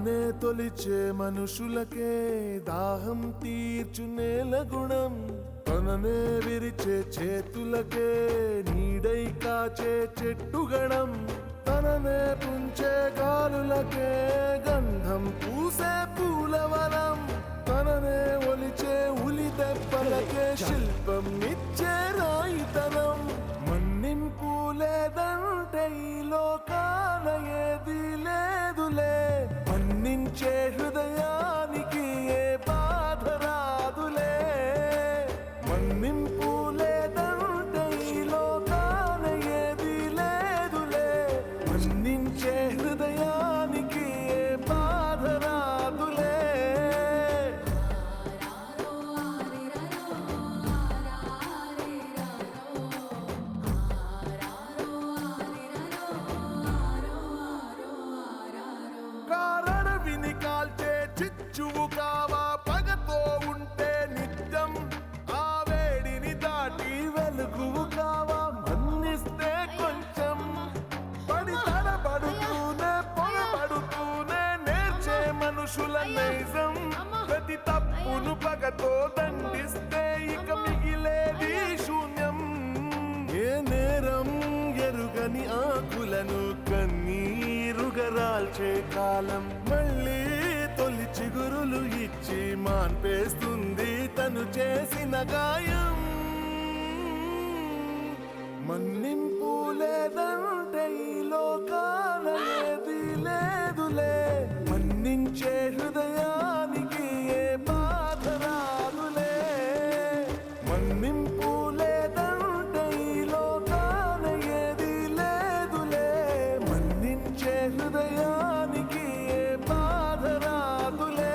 తననే తొలిచే మనుషులకే దాహం తీర్చు నేల గుణం, తననే విరిచే చేతులకే నీడై కాచే చెట్టుగణం, తననే పుంచే గాలులకే గంధం పూసే పూలవనం, తననే ఒలిచే ఉలి దెబ్బలకే శిల్పం ఇచ్చే రాయితనం. మన్నింపు లేదంటే ఈ లోకాన ఏది లేదులే, మన్నించే హృదయానికి ఏ బాధ రాదులే. మన్నింపు లేదంటే ఈ లోకాన ఏది లేదులే, మన్నించే హృదయానికి ఏ బాధ రాదులే. కారణవిని కాల్చే చిచ్చువు కావా, పగతో ఉంటే నిత్యం ఆ వేడిని దాటి వెలుగువు కావా, మన్నిస్తే కొంచెం. పడి తడబడుతూనే పొగబడుతూనే నేర్చే మనుషుల నైజం, ప్రతి తప్పును పగతో దండిస్తే ఇక మిగిలేది శూన్యం. ఏ నేరం ఎరుగని ఆకులను కన్నీరుగరాల్చే కాలం, మళ్ళీ తొలి చిగురులు ఇచ్చి మాన్పేస్తుంది తను చేసిన గాయం. మన్నింపు లేదంటే ఈ లోకాన ఏది లేదులే, మన్నించే హృదయానికి ఏ బాధ రాదులే. మన్నింపు లేదంటే ఈ లోకాన ఏది లేదులే, మన్నించే హృదయానికి ఏ బాధ రాదులే.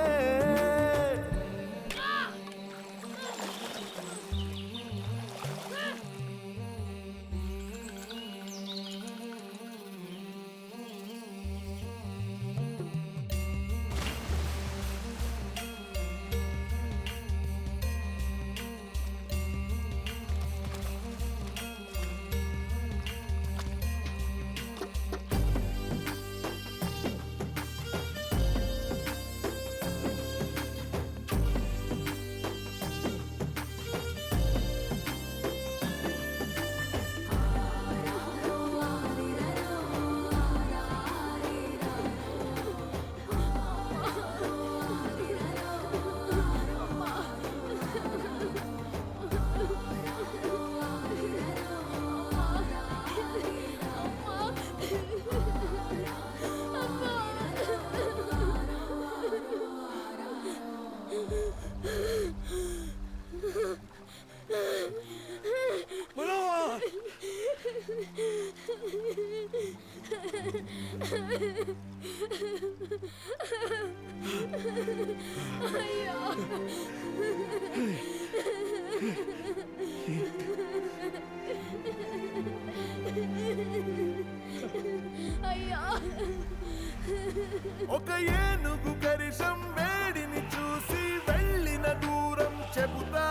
అయ్యో అయ్యో. ఒక ఏనుగు కరిషం వేడిని చూసి వెళ్ళిన దూరం చెబుతా,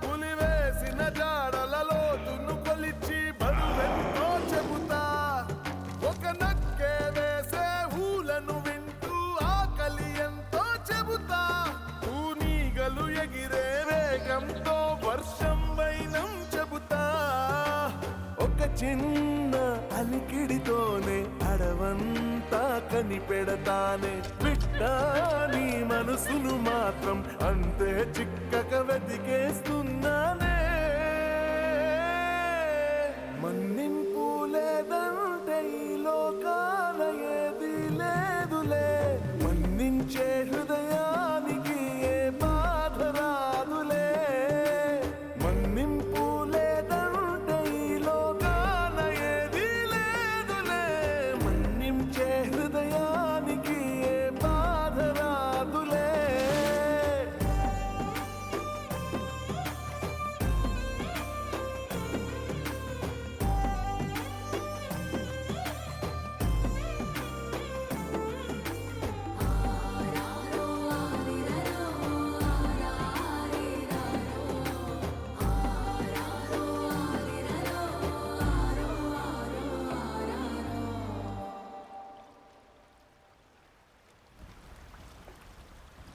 పులి వేసిన జాడల లోతును కొలిచి బరువెంతో చెబుతా. ఒక నక్కే వేసే ఊలను వింటూ ఆకలి ఎంతో చెబుతా, ఊనీగలు ఎగిరే వేగంతో వర్షం వైనం చెబుతా. ఒక చిన్న అలికిడితోనే అడవంతా కనిపెడతానే, బిడ్డ నీ మనసును మాత్రం అంతే చిక్కక వెతికేస్తూ